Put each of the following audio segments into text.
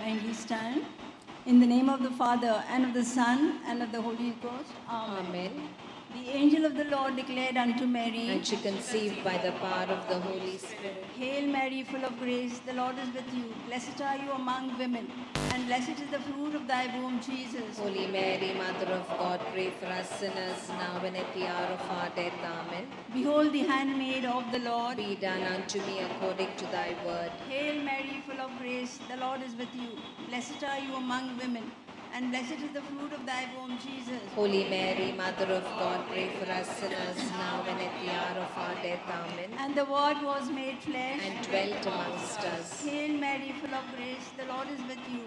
Kindly stand. In the name of the Father, and of the Son, and of the Holy Ghost. Amen. Amen. The angel of the Lord declared unto Mary, And she conceived by the power of the Holy Spirit. Hail Mary, full of grace, the Lord is with you. Blessed are you among women, and blessed is the fruit of thy womb, Jesus. Holy Mary, Mother of God, pray for us sinners, now and at the hour of our death. Amen. Behold the handmaid of the Lord. Be done unto me according to thy word. Hail Mary, full of grace, the Lord is with you. Blessed are you among women, and blessed is the fruit of thy womb, Jesus. Holy Mary, Mother of God, pray for us sinners, now and at the hour of our death. Amen. And the Word was made flesh And dwelt amongst us. Hail Mary, full of grace, the Lord is with you.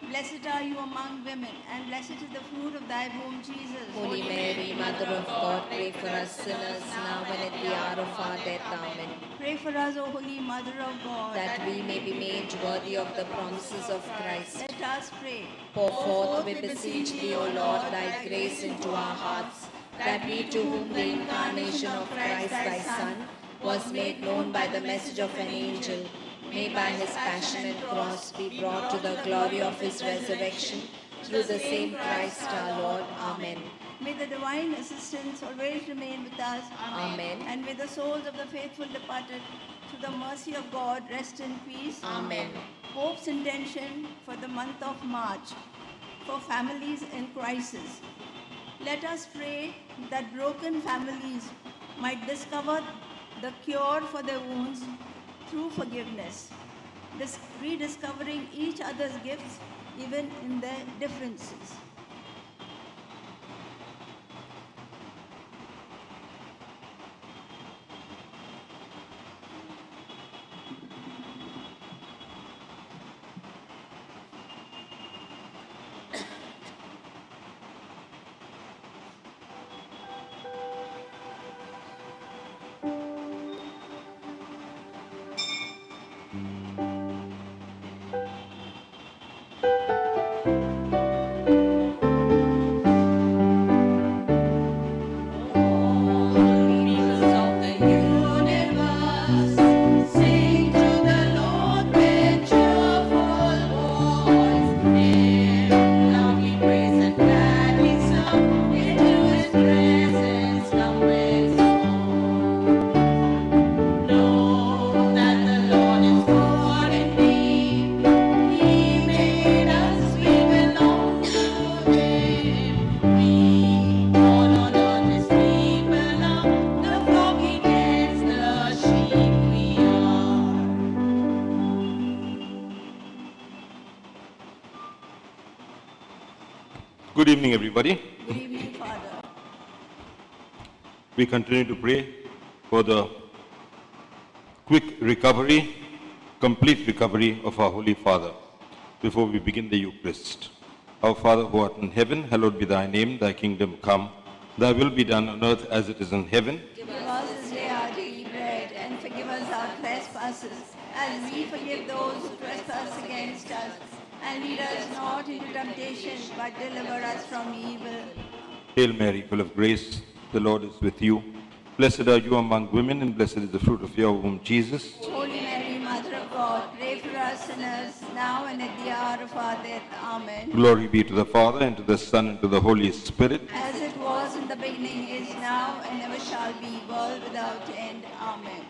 Blessed are you among women, and blessed is the fruit of thy womb, Jesus. Holy Mary, Mother of God, pray for us sinners, now and at the hour of our death. Amen. Pray for us, O Holy Mother of God, That we may be made worthy of the promises of Christ. Let us pray. Pour forth, we beseech thee, O Lord, thy grace into our hearts, that we to whom the incarnation of Christ thy Son was made known by the message of an angel, may by his passion and cross be brought to the glory of his resurrection, through the same Christ our Lord. Amen. May the divine assistance always remain with us. Amen. And may the souls of the faithful departed, through the mercy of God, rest in peace. Amen. Pope's intention for the month of March for families in crisis. Let us pray that broken families might discover the cure for their wounds through forgiveness, rediscovering each other's gifts even in their differences. Good evening, everybody. Good evening, Father. We continue to pray for the quick recovery, complete recovery of our Holy Father before we begin the Eucharist. Our Father who art in heaven, hallowed be thy name, thy kingdom come. Thy will be done on earth as it is in heaven. Give us this day our daily bread, and forgive us our trespasses, as we forgive those who trespass against us. And lead us not into temptation, but deliver us from evil. Hail Mary, full of grace, the Lord is with you. Blessed are you among women, and blessed is the fruit of your womb, Jesus. Holy Mary, Mother of God, pray for us sinners, now and at the hour of our death. Amen. Glory be to the Father, and to the Son, and to the Holy Spirit. As it was in the beginning, is now, and ever shall be, world without end. Amen.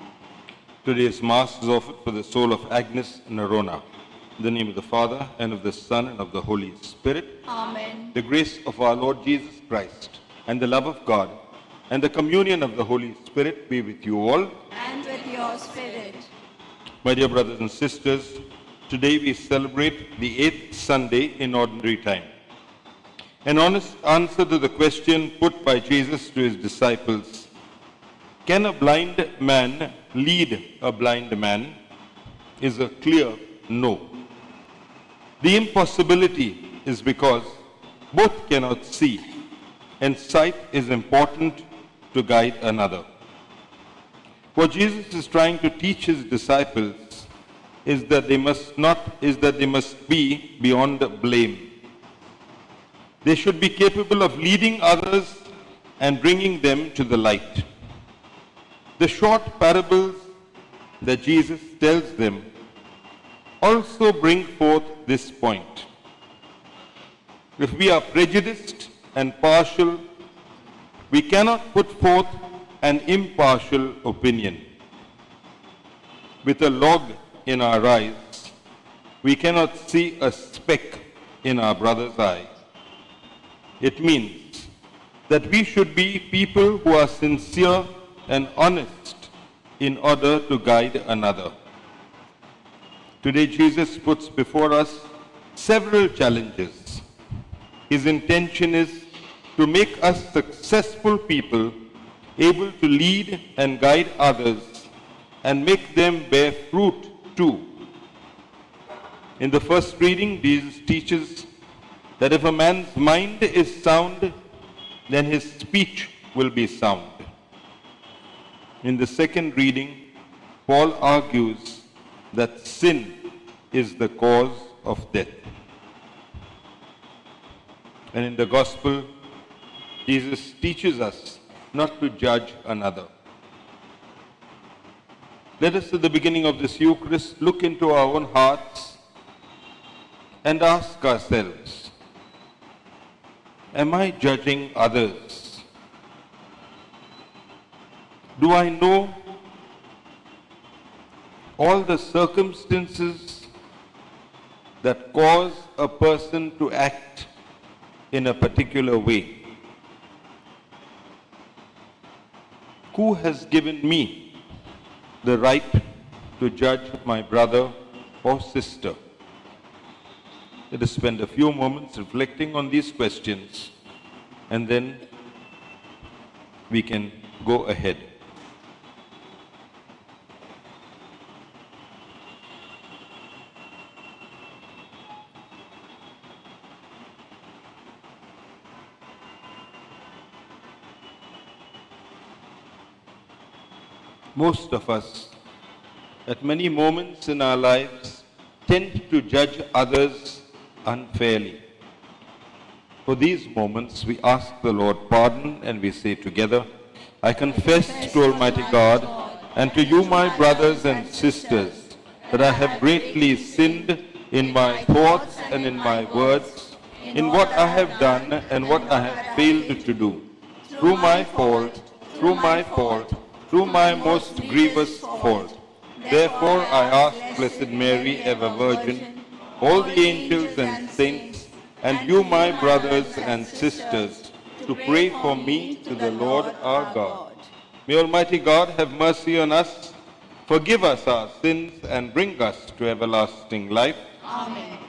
Today's Mass is offered for the soul of Agnes Nerona. In the name of the Father, and of the Son, and of the Holy Spirit. Amen. The grace of our Lord Jesus Christ, and the love of God, and the communion of the Holy Spirit be with you all. And with your spirit. My dear brothers and sisters, today we celebrate the 8th Sunday in Ordinary Time. An honest answer to the question put by Jesus to his disciples, can a blind man lead a blind man, is a clear no. The impossibility is because both cannot see, and sight is important to guide another. What Jesus is trying to teach his disciples is that they must be beyond blame. They should be capable of leading others and bringing them to the light. The short parables that Jesus tells them also bring forth this point. If we are prejudiced and partial, we cannot put forth an impartial opinion. With a log in our eyes, we cannot see a speck in our brother's eye. It means that we should be people who are sincere and honest in order to guide another. Today, Jesus puts before us several challenges. His intention is to make us successful people, able to lead and guide others and make them bear fruit too. In the first reading, Jesus teaches that if a man's mind is sound, then his speech will be sound. In the second reading, Paul argues that sin is the cause of death. And in the Gospel, Jesus teaches us not to judge another. Let us, at the beginning of this Eucharist, look into our own hearts and ask ourselves, am I judging others? Do I know all the circumstances that cause a person to act in a particular way? Who has given me the right to judge my brother or sister? Let us spend a few moments reflecting on these questions, and then we can go ahead. Most of us, at many moments in our lives, tend to judge others unfairly. For these moments, we ask the Lord pardon and we say together, I confess to Almighty God and to you, my brothers and sisters, that I have greatly sinned in my thoughts and in my words, in what I have done and what I have failed to do, through my fault, through my most grievous fault. Therefore I ask Blessed Mary, ever Virgin, all the angels and saints, and you, my brothers and sisters, to pray for me to the Lord our God. May Almighty God have mercy on us, forgive us our sins, and bring us to everlasting life. Amen.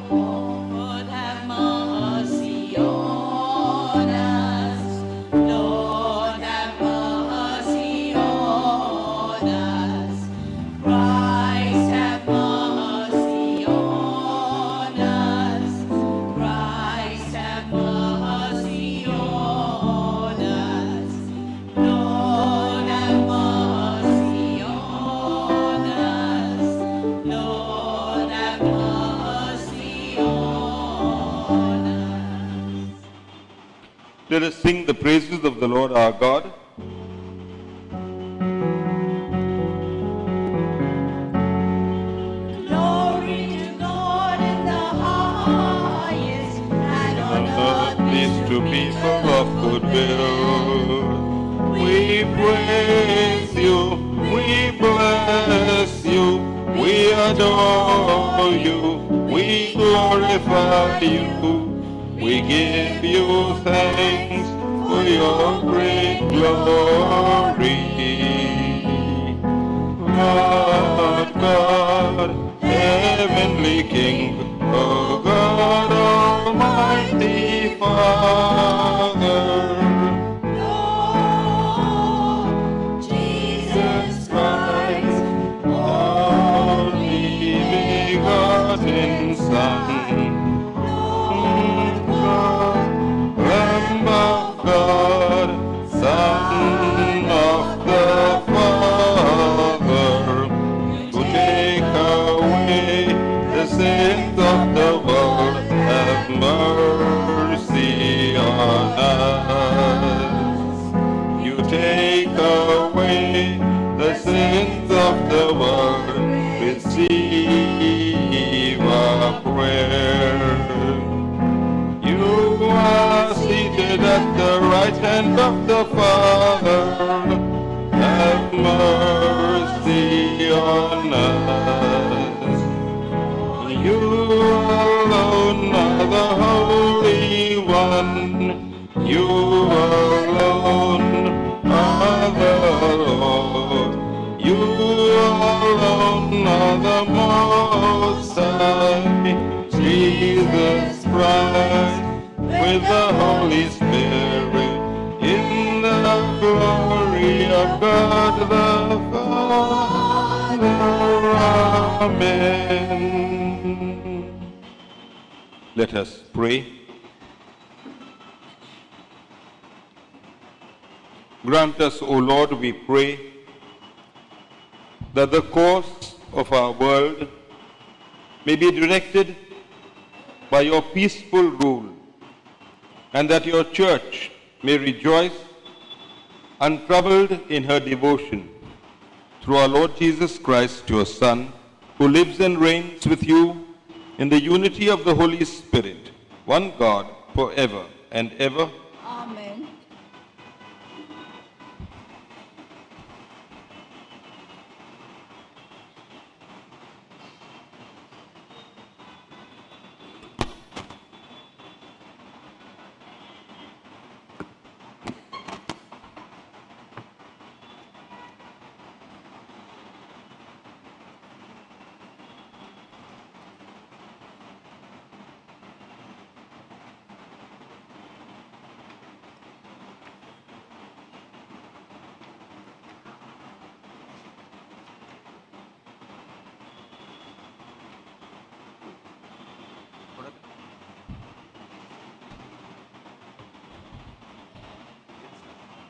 Lord, have mercy on us. Lord, have mercy on us. Christ, have mercy on us. Christ, have mercy on us. Lord, have mercy on us. Lord, have mercy on us. Let us sing the praises of the Lord our God. Glory to God in the highest, and on earth Peace to people of good will. We praise you, we bless you, we adore you, we glorify you. We give you thanks for your great glory. Lord God, heavenly King, O God, Almighty Father, Lord Jesus Christ, only begotten Son, Lord God, Lamb of God, Son of the Father, who take away the sins the sins of the world, receive our prayer. You are seated at the right hand of the Father. Have mercy on us. You alone are the Holy One. You alone are the Lord. You alone are the Most High. Jesus Christ, with the Holy Spirit, in the glory of God the Father. Amen. Let us pray. Grant us, O Lord, we pray, that the course of our world may be directed by your peaceful rule, and that your church may rejoice untroubled in her devotion through our Lord Jesus Christ, your Son, who lives and reigns with you in the unity of the Holy Spirit, one God, forever and ever. Amen.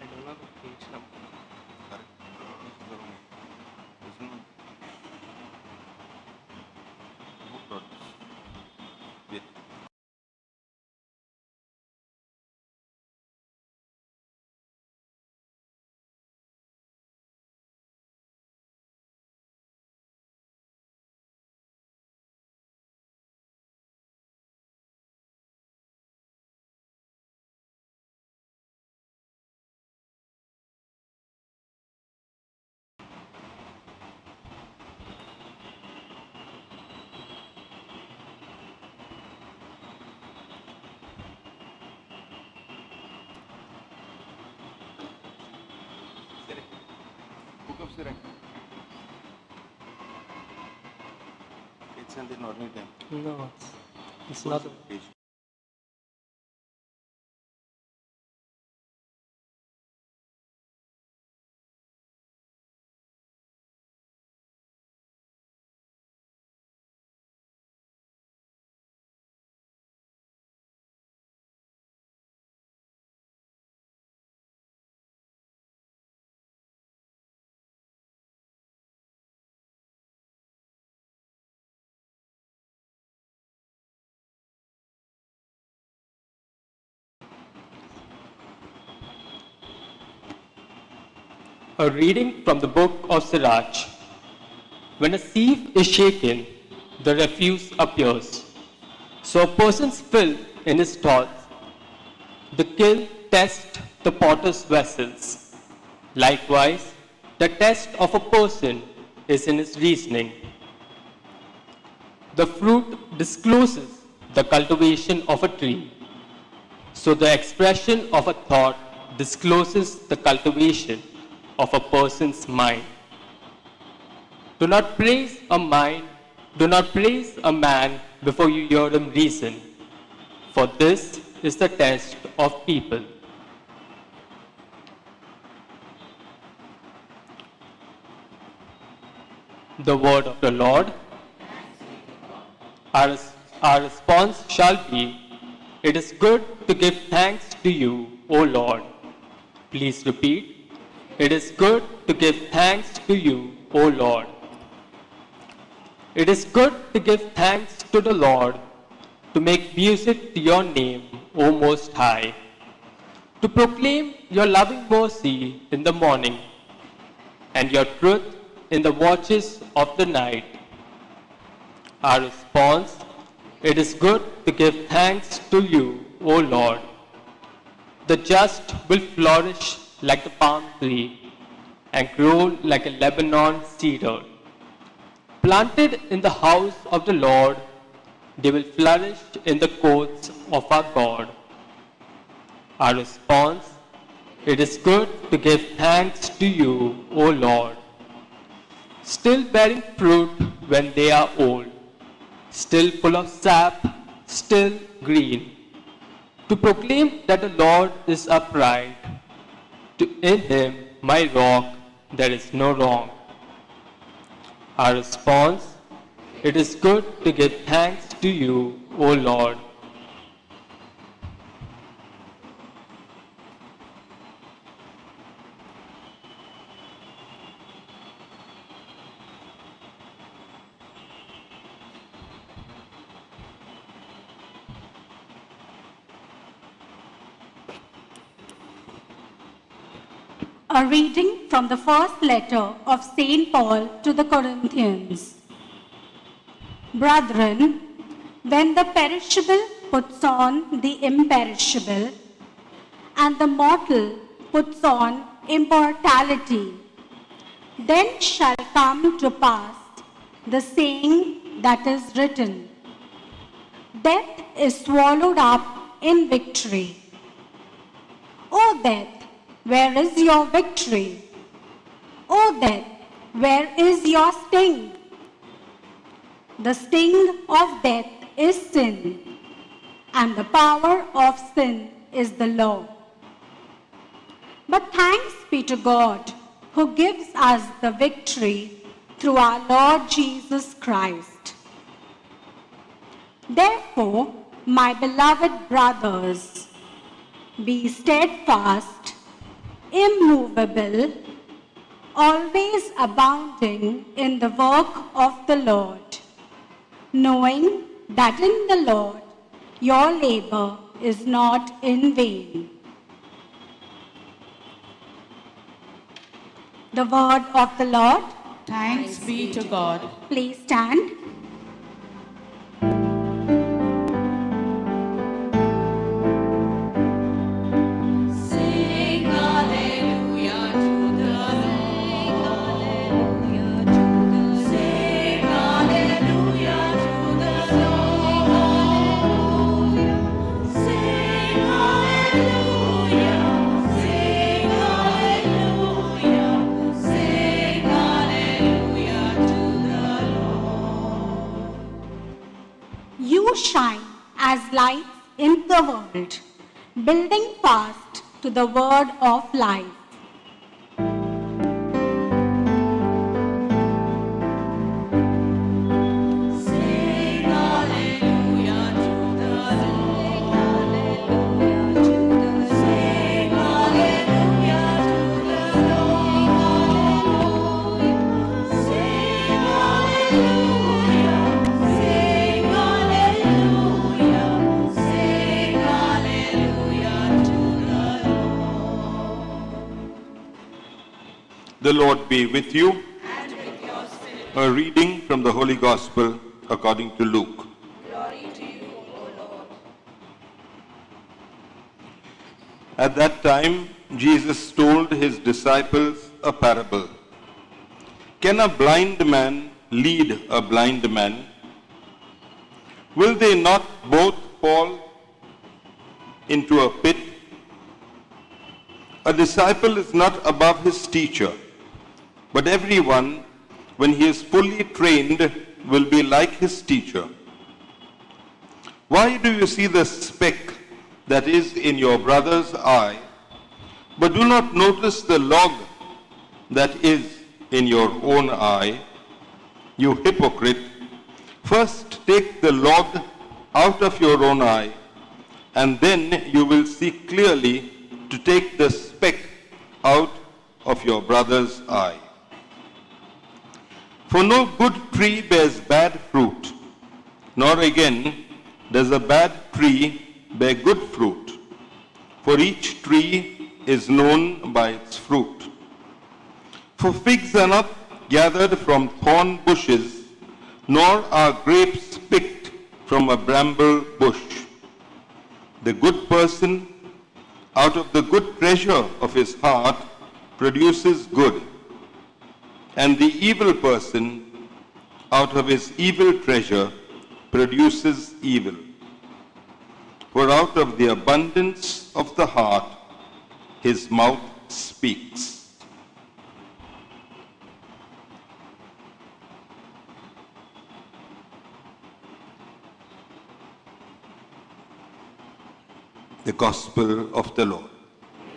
I don't know the page number. Book of Sirach. It's in the ordinary time. No, it's not. Page. A reading from the book of Sirach. When a sieve is shaken, the refuse appears. So a person's filth in his thoughts. The kiln tests the potter's vessels. Likewise, the test of a person is in his reasoning. The fruit discloses the cultivation of a tree. So the expression of a thought discloses the cultivation of a person's mind. Do not praise a man before you hear him reason, for this is the test of people. The word of the Lord. Our response shall be, it is good to give thanks to you, O Lord. Please repeat. It is good to give thanks to you, O Lord. It is good to give thanks to the Lord, to make music to your name, O Most High, to proclaim your loving mercy in the morning, and your truth in the watches of the night. Our response, it is good to give thanks to you, O Lord. The just will flourish like the palm tree and grow like a Lebanon cedar. Planted in the house of the Lord, they will flourish in the courts of our God. Our response, it is good to give thanks to you, O Lord. Still bearing fruit when they are old, still full of sap, still green. To proclaim that the Lord is upright, in him, my rock, there is no wrong. Our response, it is good to give thanks to you, O Lord. A reading from the first letter of St. Paul to the Corinthians. Brethren, when the perishable puts on the imperishable, and the mortal puts on immortality, then shall come to pass the saying that is written, Death is swallowed up in victory. O death, where is your victory? O death, where is your sting? The sting of death is sin, and the power of sin is the law. But thanks be to God, who gives us the victory through our Lord Jesus Christ. Therefore, my beloved brothers, be steadfast, immovable, always abounding in the work of the Lord, knowing that in the Lord your labor is not in vain. The word of the Lord. Thanks be to God. Please stand. Sing hallelujah to the Lord. Sing hallelujah to the Lord. Sing hallelujah. Sing hallelujah. Sing hallelujah to the Lord. You shine as lights in the world, building fast to the word of life. Sing hallelujah to the Lord. Sing hallelujah to the Lord. Sing hallelujah. Sing hallelujah. Sing hallelujah to the Lord. The Lord be with you. A reading from the Holy Gospel according to Luke. At that time, Jesus told his disciples a parable. Can a blind man lead a blind man? Will they not both fall into a pit? A disciple is not above his teacher, but everyone, when he is fully trained, will be like his teacher. Why do you see the speck that is in your brother's eye, but do not notice the log that is in your own eye? You hypocrite, first take the log out of your own eye, and then you will see clearly to take the speck out of your brother's eye. For no good tree bears bad fruit, nor again does a bad tree bear good fruit. For each tree is known by its fruit. For figs are not gathered from thorn bushes, nor are grapes picked from a bramble bush. The good person, out of the good treasure of his heart, produces good, and the evil person, out of his evil treasure, produces evil. For out of the abundance of the heart, his mouth speaks. The Gospel of the Lord.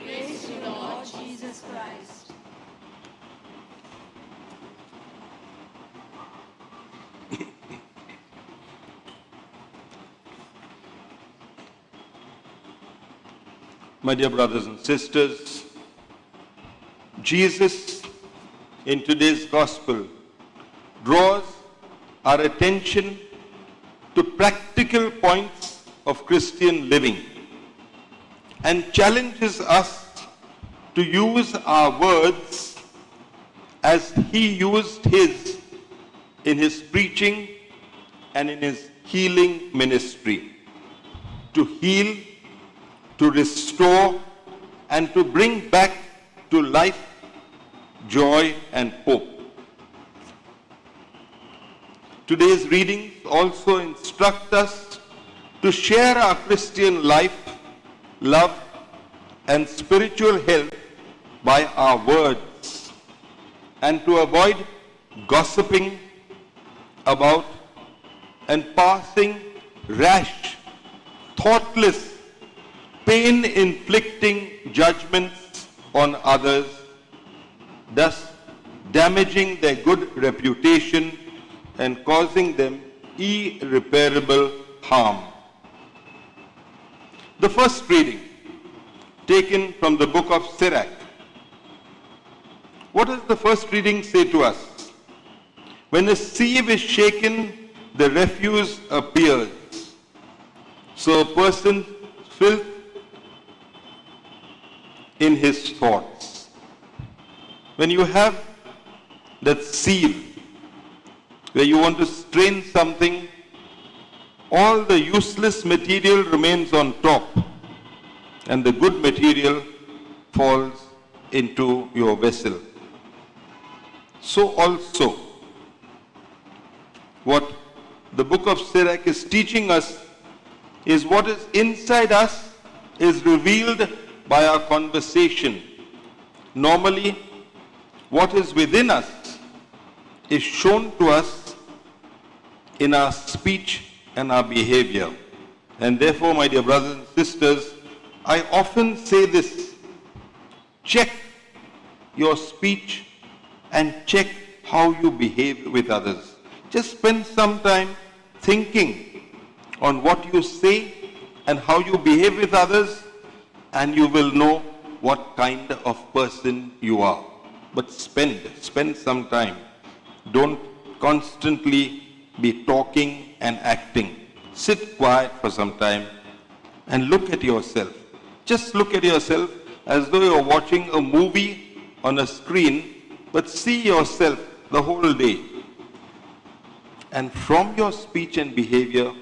Praise you, Lord Jesus Christ. My dear brothers and sisters, Jesus in today's Gospel draws our attention to practical points of Christian living and challenges us to use our words as he used his in his preaching and in his healing ministry, to heal, to restore, and to bring back to life joy and hope. Today's readings also instruct us to share our Christian life, love, and spiritual health by our words, and to avoid gossiping about and passing rash, thoughtless, pain-inflicting judgments on others, thus damaging their good reputation and causing them irreparable harm. The first reading, taken from the book of Sirach. What does the first reading say to us? When a sieve is shaken, the refuse appears. So a person filth in his thoughts. When you have that sieve where you want to strain something, all the useless material remains on top and the good material falls into your vessel. So also, what the book of Sirach is teaching us is what is inside us is revealed by our conversation. Normally, what is within us is shown to us in our speech and our behavior. And therefore, my dear brothers and sisters, I often say this: check your speech and check how you behave with others. Just spend some time thinking on what you say and how you behave with others, and you will know what kind of person you are. But spend some time. Don't constantly be talking and acting. Sit quiet for some time and look at yourself. Just look at yourself as though you're watching a movie on a screen, but see yourself the whole day. And from your speech and behavior,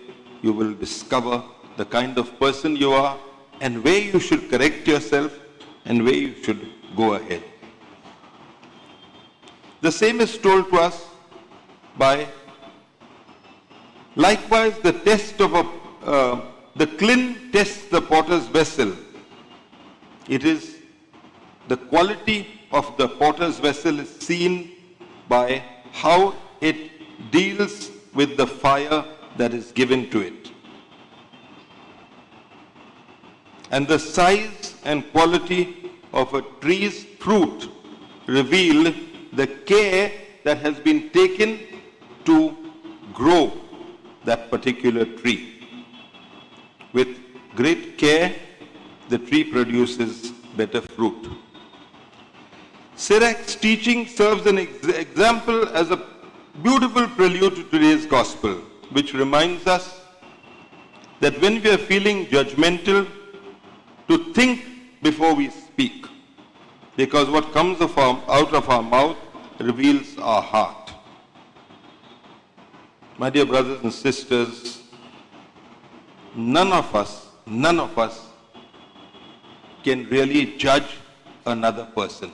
you will discover the kind of person you are and where you should correct yourself and where you should go ahead. The same is told to us by, likewise, the test of the clean tests the potter's vessel. It is the quality of the potter's vessel is seen by how it deals with the fire that is given to it. And the size and quality of a tree's fruit reveal the care that has been taken to grow that particular tree. With great care, the tree produces better fruit. Sirach's teaching serves an example as a beautiful prelude to today's gospel, which reminds us that when we are feeling judgmental, to think before we speak. because what comes out of our mouth reveals our heart. My dear brothers and sisters, none of us can really judge another person.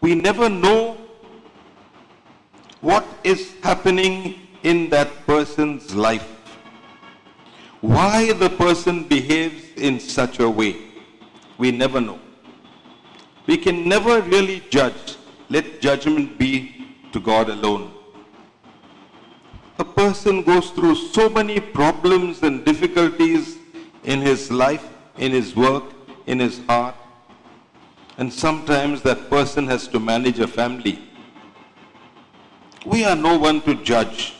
We never know what is happening in that person's life, why the person behaves in such a way. We never know. We can never really judge. Let judgment be to God alone. A person goes through so many problems and difficulties in his life, in his work, in his heart, and sometimes that person has to manage a family. We are no one to judge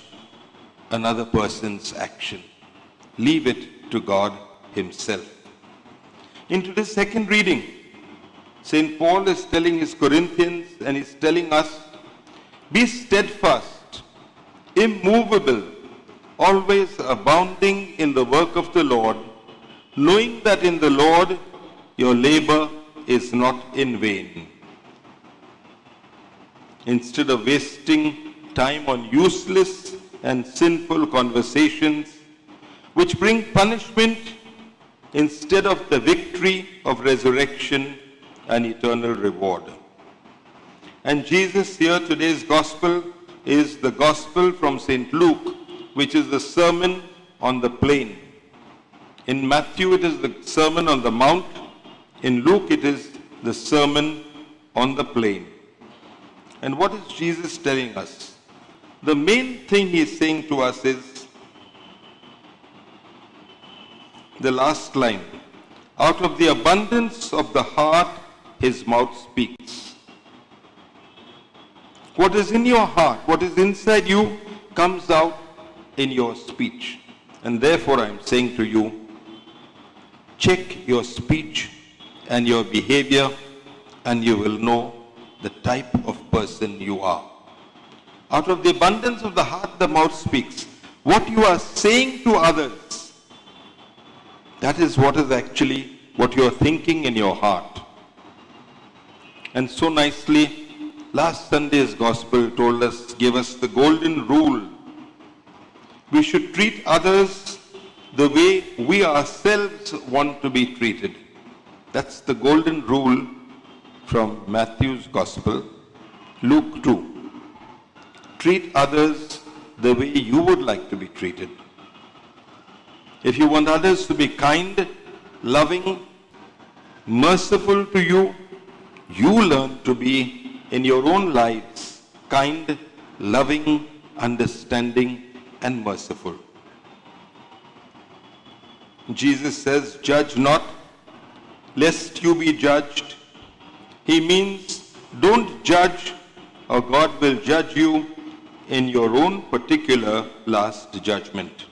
another person's action. Leave it to God himself. In today's second reading, St. Paul is telling his Corinthians and he's telling us, be steadfast, immovable, always abounding in the work of the Lord, knowing that in the Lord your labor is not in vain. Instead of wasting time on useless and sinful conversations which bring punishment instead of the victory of resurrection and eternal reward. And Jesus here, today's gospel, is the gospel from St. Luke, which is the Sermon on the Plain. In Matthew, it is the Sermon on the Mount. In Luke, it is the Sermon on the Plain. And what is Jesus telling us? The main thing he is saying to us is the last line. Out of the abundance of the heart, his mouth speaks. What is in your heart, what is inside you, comes out in your speech. And therefore I am saying to you, check your speech and your behavior, and you will know the type of person you are. Out of the abundance of the heart, the mouth speaks. What you are saying to others, that is what is actually what you are thinking in your heart. And so nicely, last Sunday's gospel told us, gave us the golden rule. We should treat others the way we ourselves want to be treated. That's the golden rule from Matthew's gospel. Luke 2. Treat others the way you would like to be treated. If you want others to be kind, loving, merciful to you, you learn to be in your own lives kind, loving, understanding, and merciful. Jesus says, judge not, lest you be judged. He means don't judge, or God will judge you in your own particular last judgment.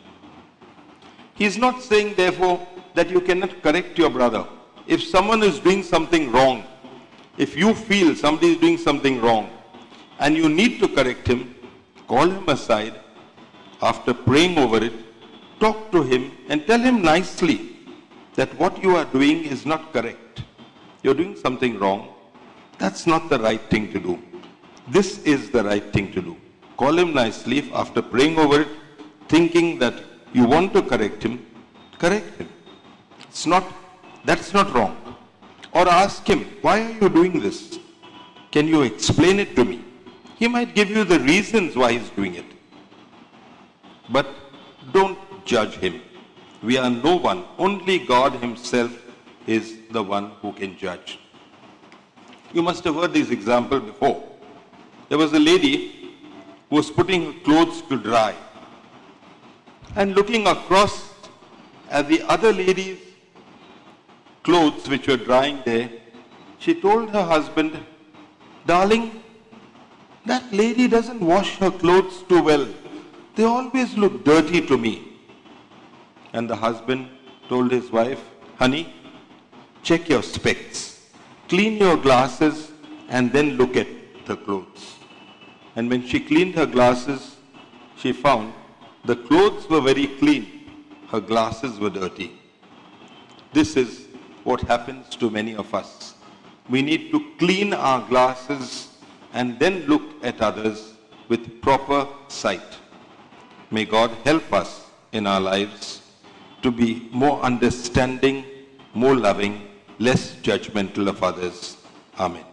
He is not saying, therefore, that you cannot correct your brother. If someone is doing something wrong, if you feel somebody is doing something wrong, and you need to correct him, call him aside. After praying over it, talk to him and tell him nicely that what you are doing is not correct. You're doing something wrong. That's not the right thing to do. This is the right thing to do. Call him nicely after praying over it, thinking that you want to correct him, correct him. That's not wrong. Or ask him, why are you doing this? Can you explain it to me? He might give you the reasons why he's doing it. But don't judge him. We are no one. Only God himself is the one who can judge. You must have heard this example before. There was a lady who was putting her clothes to dry. And looking across at the other lady's clothes which were drying there, she told her husband, darling, that lady doesn't wash her clothes too well. They always look dirty to me. And the husband told his wife, honey, check your specs, clean your glasses, and then look at the clothes. And when she cleaned her glasses, she found the clothes were very clean, her glasses were dirty. This is what happens to many of us. We need to clean our glasses and then look at others with proper sight. May God help us in our lives to be more understanding, more loving, less judgmental of others. Amen.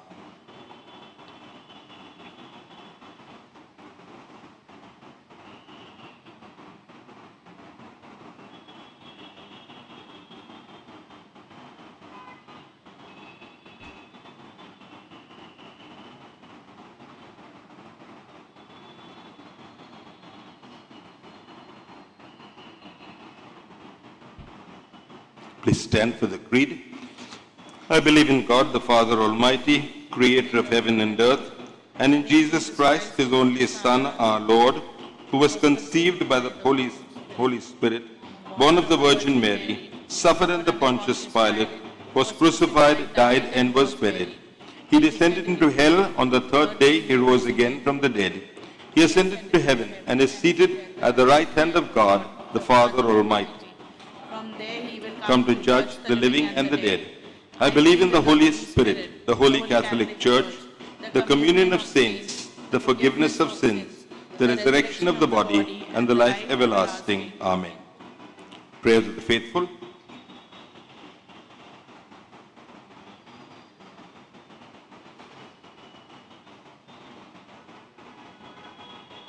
Please stand for the creed. I believe in God, the Father Almighty, creator of heaven and earth, and in Jesus Christ, his only Son, our Lord, who was conceived by the Holy Spirit, born of the Virgin Mary, suffered under Pontius Pilate, was crucified, died, and was buried. He descended into hell. On the third day he rose again from the dead. He ascended into heaven and is seated at the right hand of God, the Father Almighty. From there he will Come to judge the living and the dead. I believe in the Holy Spirit, the Holy Catholic Church, the communion of saints, the forgiveness of sins, the resurrection of the body, and the life everlasting. Amen. Prayers of the faithful.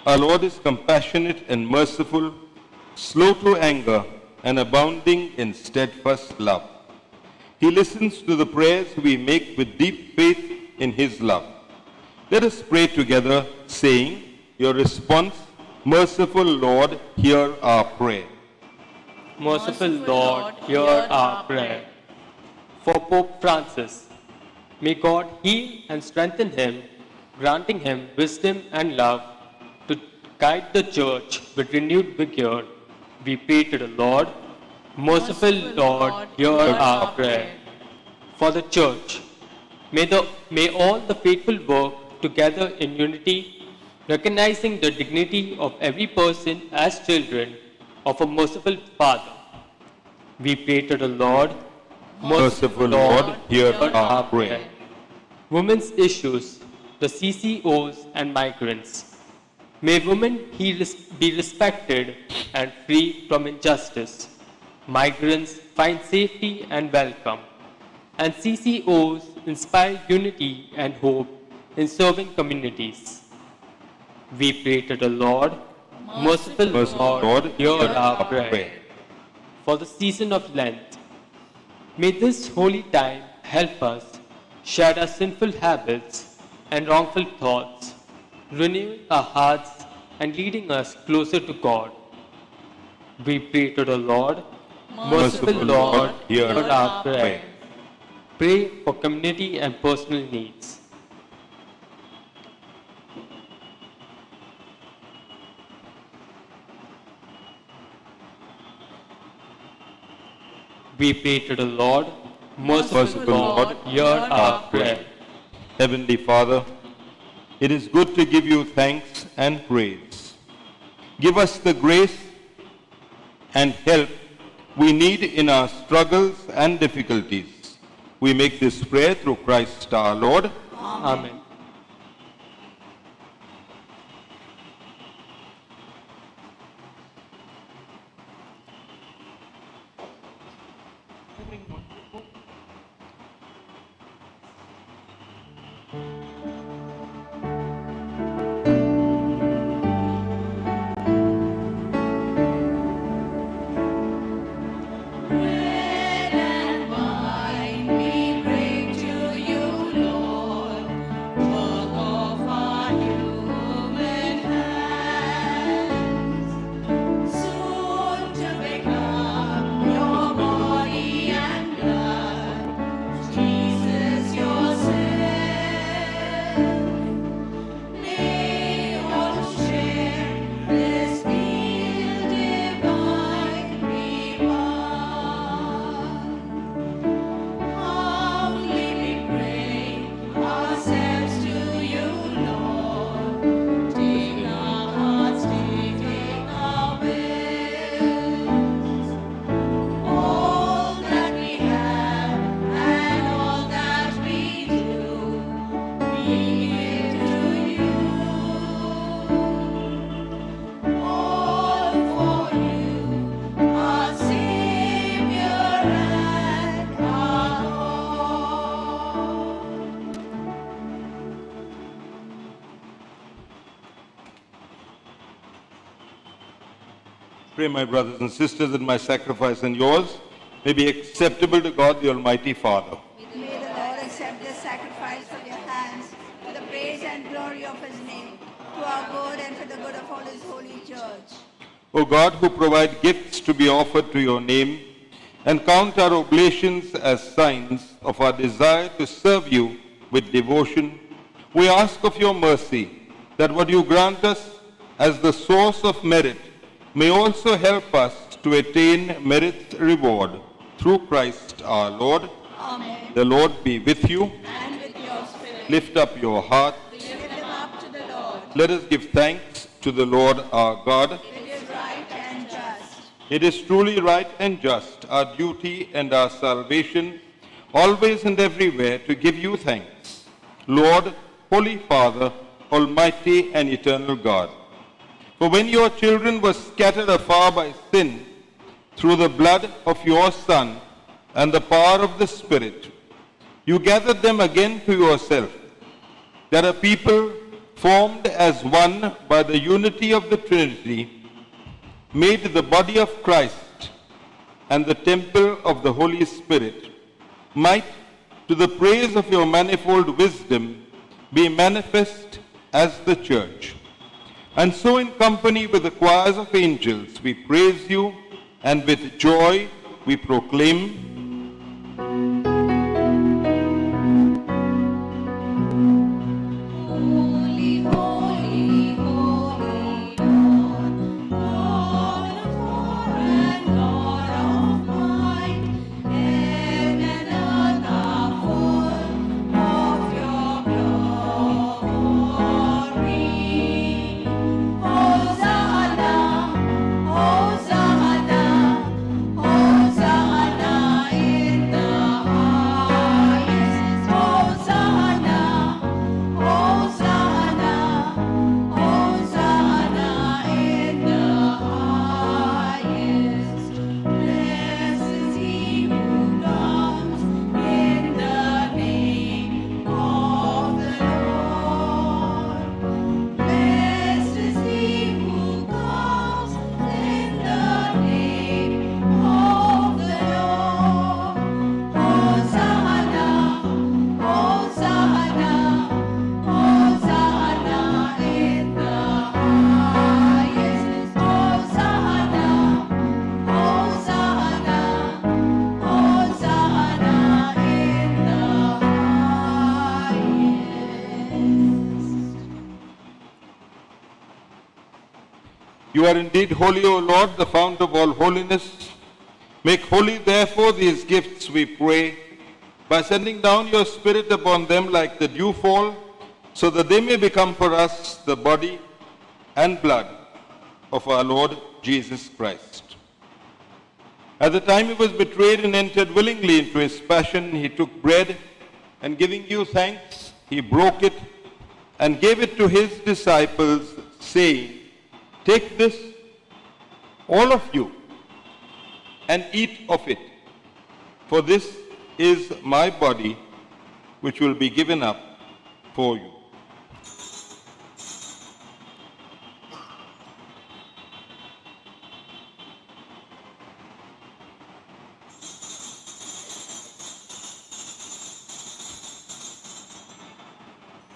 Our Lord is compassionate and merciful, slow to anger, and abounding in steadfast love. He listens to the prayers we make with deep faith in his love. Let us pray together, saying, your response, merciful Lord, hear our prayer. Merciful Lord, hear our prayer. For Pope Francis, may God heal and strengthen him, granting him wisdom and love to guide the Church with renewed vigor. We pray to the Lord. Merciful Lord, hear our prayer. For the Church, may all the faithful work together in unity, recognizing the dignity of every person as children of a merciful Father. We pray to the Lord. Merciful Lord, hear our prayer. Women's issues, the CCOs and migrants. May women be respected and free from injustice. Migrants find safety and welcome. And CCOs inspire unity and hope in serving communities. We pray to the Lord. Merciful Lord, hear our prayer. For the season of Lent, may this holy time help us shed our sinful habits and wrongful thoughts, renewing our hearts and leading us closer to God. We pray to the Lord. Merciful Lord, hear our prayer. Pray for community and personal needs. We pray to the Lord. Merciful Lord, hear our prayer. Heavenly Father, it is good to give you thanks and praise. Give us the grace and help we need in our struggles and difficulties. We make this prayer through Christ our Lord. Amen. bread and wine we bring to you, Lord, work of our human hands, soon to become your body and blood. Pray, my brothers and sisters, that my sacrifice and yours may be acceptable to God, the Almighty Father. May the Lord accept this sacrifice from your hands for the praise and glory of his name, to our good and for the good of all his holy church. O God, who provide gifts to be offered to your name, and count our oblations as signs of our desire to serve you with devotion, we ask of your mercy that what you grant us as the source of merit may also help us to attain merit's reward through Christ our Lord. Amen. The Lord be with you. And with your spirit. Lift up your heart. Lift them up to the Lord. Let us give thanks to the Lord our God. It is right and just. It is truly right and just, our duty and our salvation, always and everywhere to give you thanks, Lord, Holy Father, Almighty and eternal God. For when your children were scattered afar by sin, through the blood of your Son and the power of the Spirit, you gathered them again to yourself, that a people formed as one by the unity of the Trinity, made the body of Christ and the temple of the Holy Spirit, might, to the praise of your manifold wisdom, be manifest as the church. And so in company with the choirs of angels, we praise you, and with joy we proclaim, Holy, holy, holy Lord, Lord of war and God of might, heaven and earth are full of your glory. Hosanna, Hosanna, Hosanna in the highest. Hosanna, Hosanna, Hosanna in the highest. Blessed is he who comes in the name of the Lord. Blessed is he who comes in the name of the Lord. Hosanna, Hosanna, Hosanna in the highest. Hosanna, Hosanna, Hosanna in the highest. you are indeed holy, O Lord, the fount of all holiness. Make holy, therefore, these gifts, we pray, by sending down your Spirit upon them like the dewfall, so that they may become for us the body and blood of our Lord Jesus Christ. At the time he was betrayed and entered willingly into his passion, he took bread, and giving you thanks, he broke it and gave it to his disciples, saying, "Take this, all of you, and eat of it, for this is my body, which will be given up for you."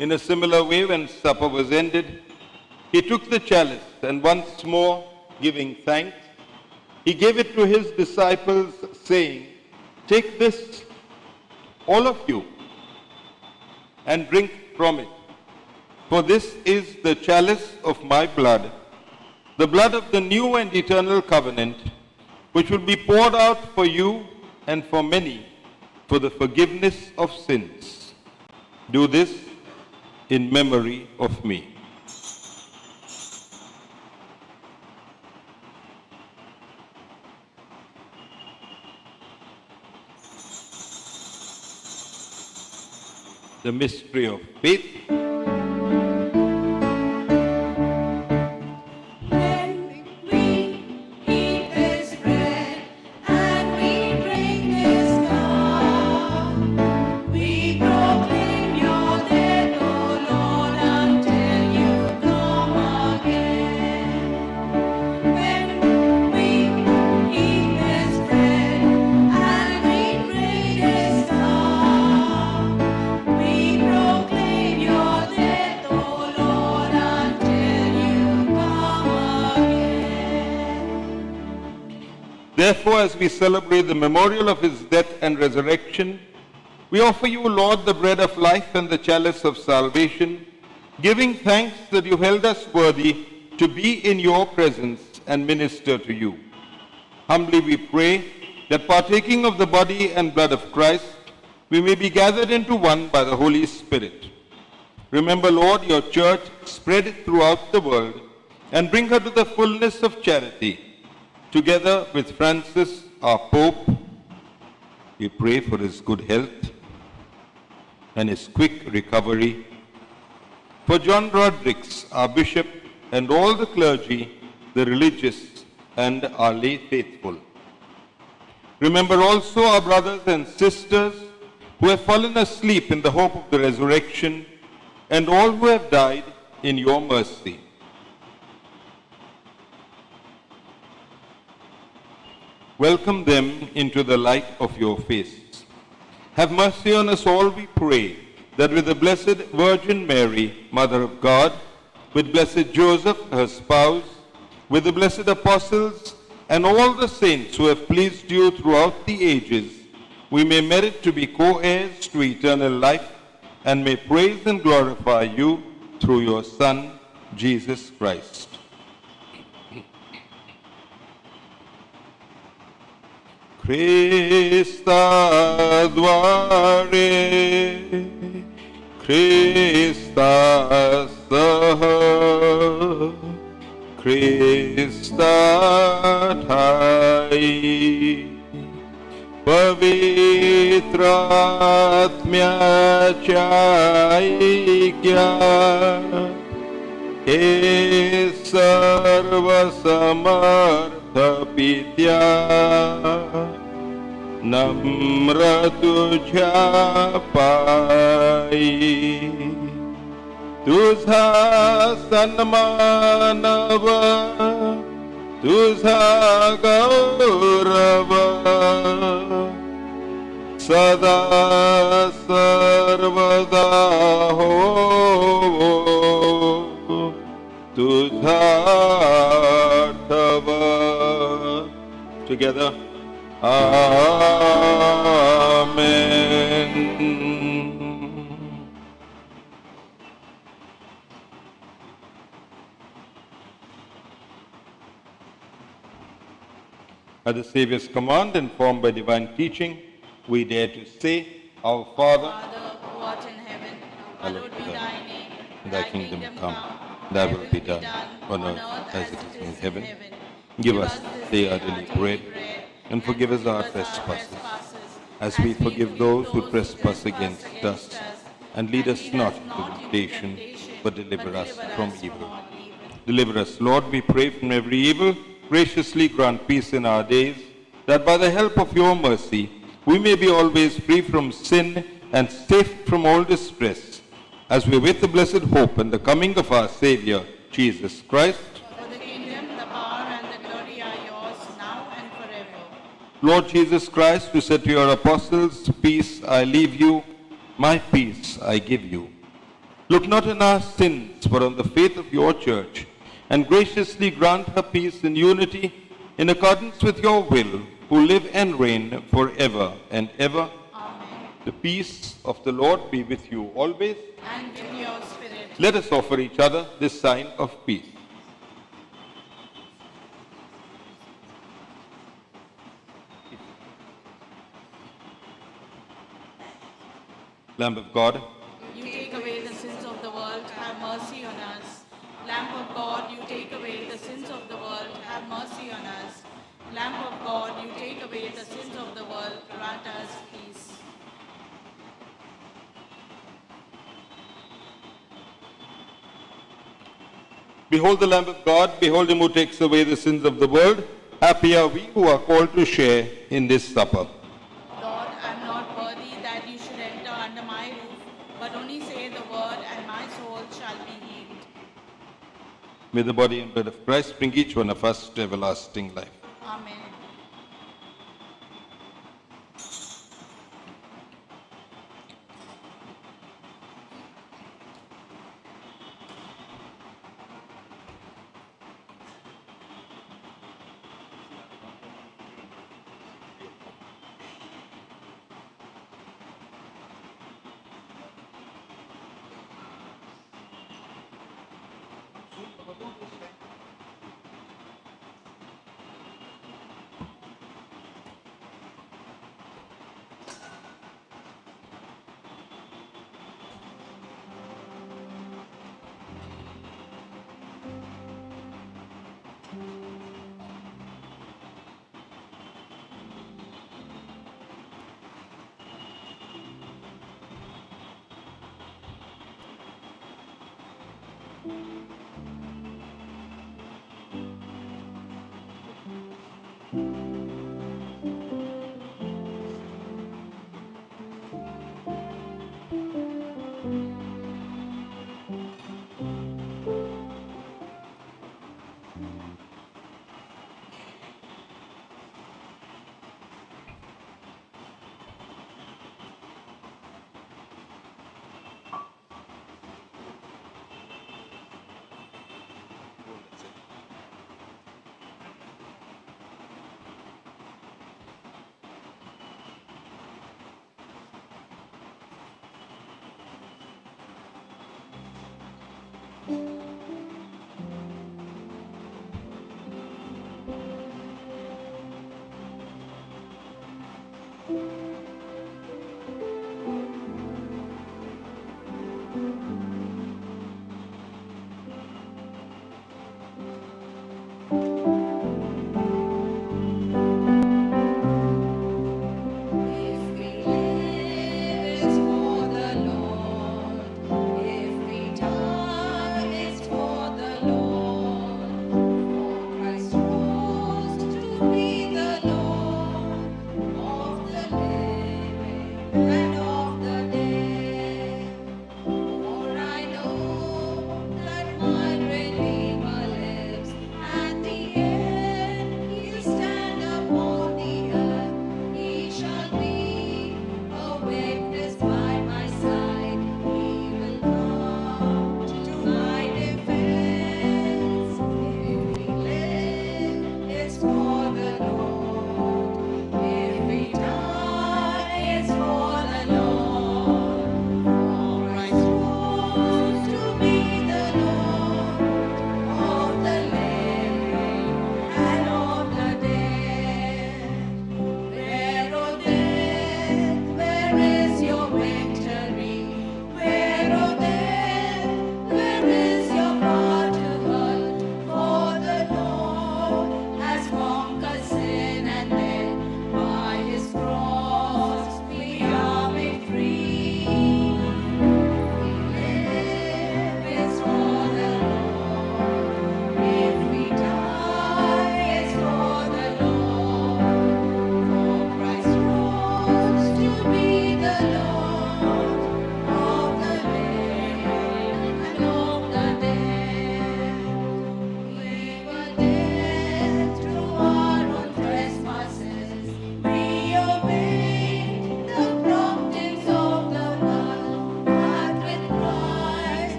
In a similar way, when supper was ended, he took the chalice, and once more giving thanks, he gave it to his disciples, saying, "Take this, all of you, and drink from it. For this is the chalice of my blood, the blood of the new and eternal covenant, which will be poured out for you and for many for the forgiveness of sins. Do this in memory of me." The mystery of faith. When we eat this bread and we drink this cup, we proclaim your death, O Lord, until you come again. When Therefore, as we celebrate the memorial of his death and resurrection, we offer you, Lord, the bread of life and the chalice of salvation, giving thanks that you held us worthy to be in your presence and minister to you. Humbly we pray that partaking of the body and blood of Christ, we may be gathered into one by the Holy Spirit. Remember, Lord, your church spread throughout the world and bring her to the fullness of charity. Together with Francis, our Pope, we pray for his good health and his quick recovery. For John Rodrigues, our Bishop, and all the clergy, the religious, and our lay faithful. Remember also our brothers and sisters who have fallen asleep in the hope of the resurrection, and all who have died in your mercy. Welcome them into the light of your face. Have mercy on us all, we pray, that with the Blessed Virgin Mary, Mother of God, with blessed Joseph, her spouse, with the blessed apostles, and all the saints who have pleased you throughout the ages, we may merit to be co-heirs to eternal life, and may praise and glorify you through your Son, Jesus Christ. Christa dvare, Christa saha, Christa thai, Pavitratmya chaikya, He sarva samartha pitya, Namra tujha pai, Tujha sanmanava, Tujha gaurava, Sada sarvada ho, Tujha tava. Together. Amen. At the Saviour's command, informed by divine teaching, we dare to say, Our Father, Father, who art in heaven, hallowed hallowed be thy name. thy kingdom come, thy will be done, on earth as it is in heaven. Give us this day our daily bread, and forgive us our trespasses, as we forgive those who trespass against us. And lead us not into temptation, but deliver us from evil. Deliver us, Lord, we pray, from every evil. Graciously grant peace in our days, that by the help of your mercy, we may be always free from sin and safe from all distress, as we await the blessed hope and the coming of our Savior, Jesus Christ. For the kingdom, the power, and the glory are yours, now and forever. Lord Jesus Christ, who said to your apostles, Peace I leave you, my peace I give you. Look not on our sins, but on the faith of your church, and graciously grant her peace and unity in accordance with your will, who live and reign forever and ever. Amen. The peace of the Lord be with you always. And with your spirit. Let us offer each other this sign of peace. Lamb of God, You take away the sins of the world, have mercy on us. Lamb of God, you take away the sins of the world, have mercy on us. Lamb of God, you take away the sins of the world, grant us peace. behold the Lamb of God, behold him who takes away the sins of the world. Happy are we who are called to share in this supper. Lord, I am not worthy that you should enter under my roof, but only say the word, and my soul shall be healed. May the body and blood of Christ bring each one of us to everlasting life. Amen.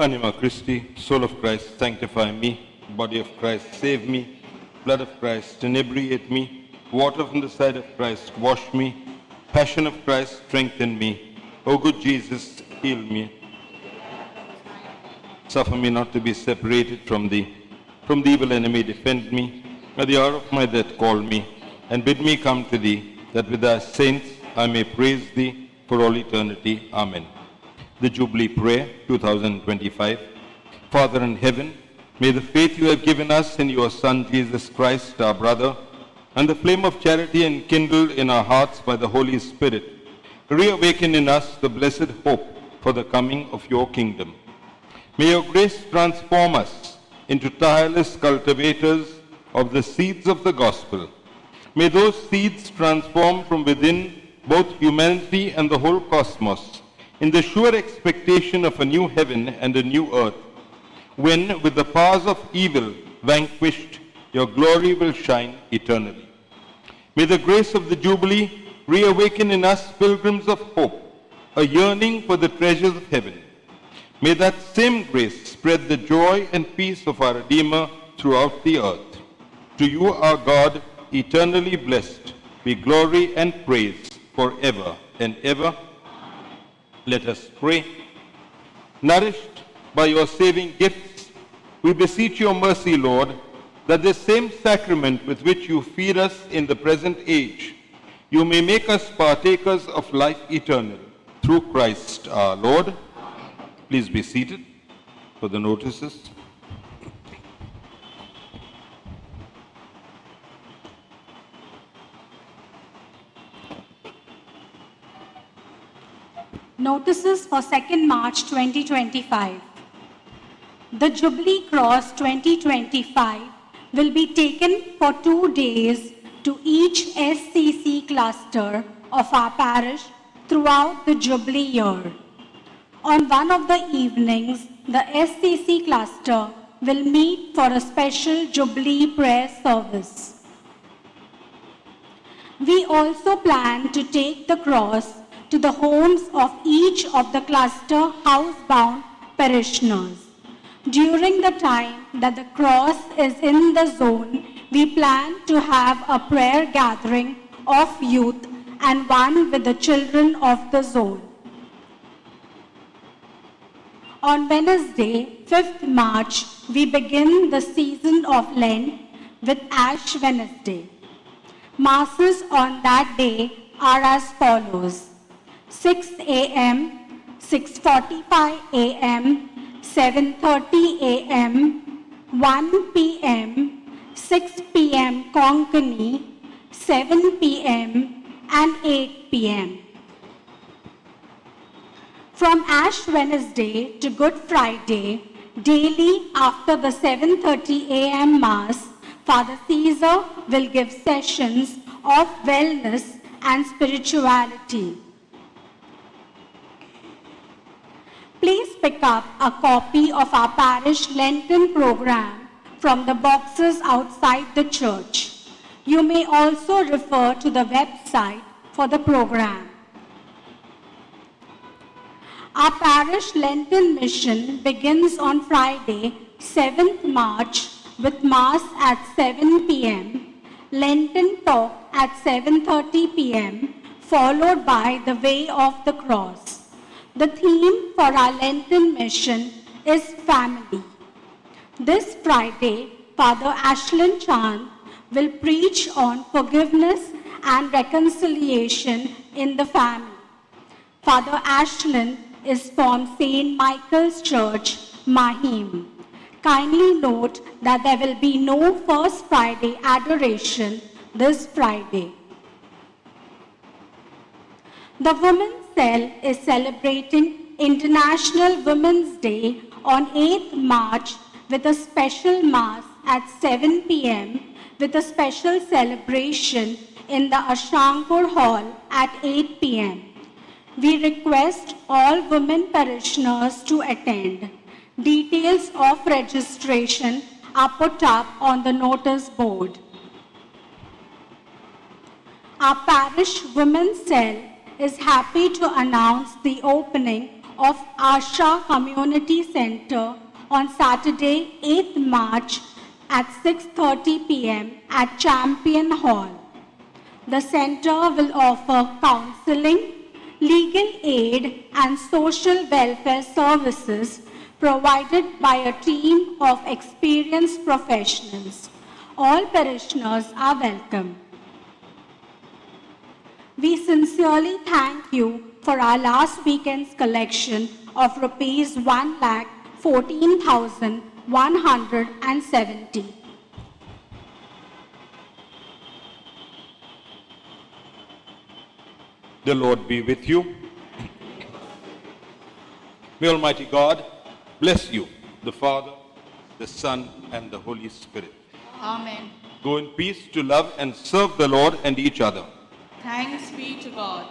Anima Christi, soul of Christ, sanctify me. Body of Christ, save me. Blood of Christ, inebriate me. Water from the side of Christ, wash me. Passion of Christ, strengthen me. O good Jesus, heal me. Suffer me not to be separated from thee. From the evil enemy, defend me. At the hour of my death, call me, and bid me come to thee, that with thy saints I may praise thee for all eternity. Amen. The Jubilee Prayer 2025. Father in heaven, may the faith you have given us in your Son Jesus Christ, our brother, and the flame of charity enkindled in our hearts by the Holy Spirit, reawaken in us the blessed hope for the coming of your kingdom. May your grace transform us into tireless cultivators of the seeds of the gospel. May those seeds transform from within both humanity and the whole cosmos in the sure expectation of a new heaven and a new earth, when, with the powers of evil vanquished, your glory will shine eternally. May the grace of the Jubilee reawaken in us pilgrims of hope, a yearning for the treasures of heaven. May that same grace spread the joy and peace of our Redeemer throughout the earth. To you, our God, eternally blessed, be glory and praise forever and ever. Let us pray. Nourished by your saving gifts, we beseech your mercy, Lord, that this same sacrament with which you feed us in the present age, you may make us partakers of life eternal, through Christ our Lord. Please be seated for the notices. Notices for 2nd March 2025. The Jubilee Cross 2025 will be taken for 2 days to each SCC cluster of our parish throughout the Jubilee year. On one of the evenings, the SCC cluster will meet for a special Jubilee prayer service. We also plan to take the cross to the homes of each of the cluster housebound parishioners. During the time that the cross is in the zone, we plan to have a prayer gathering of youth and one with the children of the zone. On Wednesday, 5th March, we begin the season of Lent with Ash Wednesday. Masses on that day are as follows: 6 a.m., 6:45 a.m., 7:30 a.m., 1 p.m., 6 p.m. Konkani, 7 p.m. and 8 p.m. From Ash Wednesday to Good Friday, daily after the 7:30 a.m. Mass, Father Caesar will give sessions of wellness and spirituality. Please pick up a copy of our parish Lenten program from the boxes outside the church. You may also refer to the website for the program. Our parish Lenten mission begins on Friday, 7th March with Mass at 7 p.m., Lenten talk at 7:30 p.m., followed by the Way of the Cross. The theme for our Lenten mission is family. This Friday, Father Ashland Chand will preach on forgiveness and reconciliation in the family. Father Ashland is from St. Michael's Church, Mahim. Kindly note that there will be no First Friday adoration this Friday. The Women's Cell is celebrating International Women's Day on 8th March with a special Mass at 7 p.m. with a special celebration in the Ashankar Hall at 8 p.m. We request all women parishioners to attend. Details of registration are put up on the notice board. Our parish Women's Cell is happy to announce the opening of Asha Community Center on Saturday, 8th March at 6:30 p.m. at Champion Hall. The center will offer counseling, legal aid, and social welfare services provided by a team of experienced professionals. All parishioners are welcome. We sincerely thank you for our last weekend's collection of rupees 1,14,170. The Lord be with you. May Almighty God bless you, the Father, the Son, and the Holy Spirit. Amen. Go in peace to love and serve the Lord and each other. Thanks be to God.